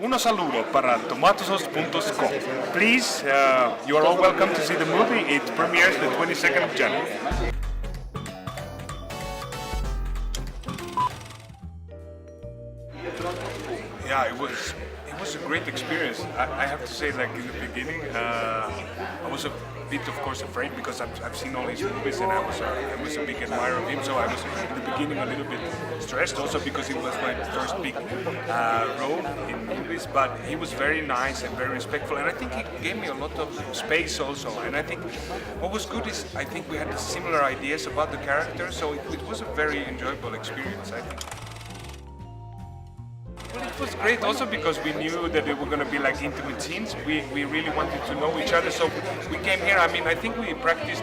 Uno saludo para Tomatazos.com. Please, you are all welcome to see the movie. It premieres the 22nd of January. Yeah, it was a great experience. I have to say, like in the beginning, I was a bit, of course, afraid because I've seen all his movies and I was a big admirer of him. So I was in the beginning a little bit stressed, also because it was my first big role in movies. But he was very nice and very respectful, and I think he gave me a lot of space also. And I think what was good is I think we had similar ideas about the character, so it was a very enjoyable experience, I think. Well, it was great also because we knew that they were going to be like intimate scenes. We really wanted to know each other, so we came here. I mean, I think we practiced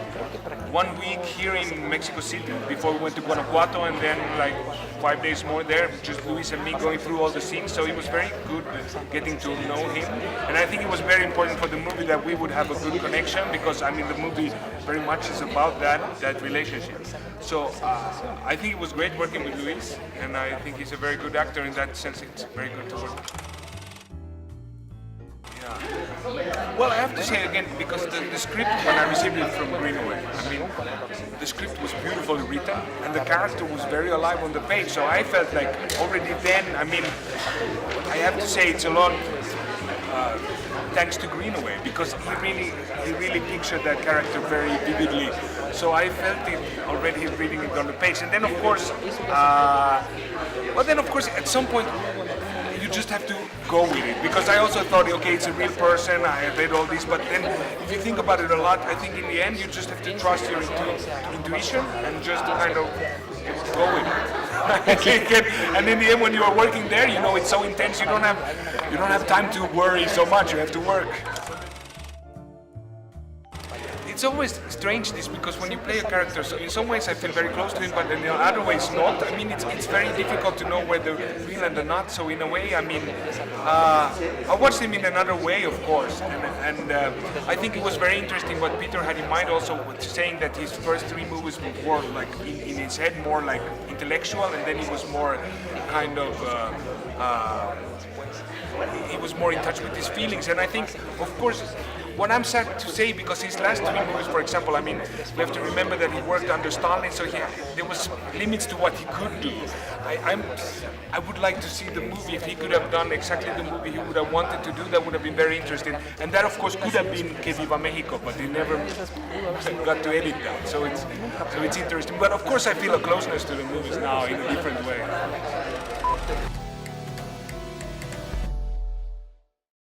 1 week here in Mexico City before we went to Guanajuato, and then like 5 days more there, just Luis and me going through all the scenes. So it was very good getting to know him, and I think it was very important for the movie that we would have a good connection, because I mean the movie very much is about that relationship. So I think it was great working with Luis, and I think he's a very good actor in that sense. It's very good to work with. Yeah. Well, I have to say again, because the script, when I received it from Greenaway, I mean, the script was beautifully written and the character was very alive on the page. So I felt like already then, I mean, I have to say it's a lot thanks to Greenaway, because he really pictured that character very vividly. So I felt it already reading it on the page. And then of course, at some point, you just have to go with it, because I also thought, okay, it's a real person, I read all this, but then if you think about it a lot, I think in the end you just have to trust your intuition and just kind of go with it. And in the end, when you are working there, you know, it's so intense, you don't have time to worry so much, you have to work. It's always strange this, because when you play a character, so in some ways I feel very close to him, but in other ways not. I mean, it's very difficult to know whether real and not. So in a way, I mean, I watched him in another way, of course, and I think it was very interesting what Peter had in mind also, saying that his first 3 movies were like in his head more like intellectual, and then he was more kind of he was more in touch with his feelings. And I think, of course, what I'm sad to say, because his last 3 movies, for example, I mean, we have to remember that he worked under Stalin, so there was limits to what he could do. I would like to see the movie, if he could have done exactly the movie he would have wanted to do, that would have been very interesting. And that, of course, could have been Que Viva Mexico, but they never got to edit that. So it's interesting. But of course, I feel a closeness to the movies now in a different way.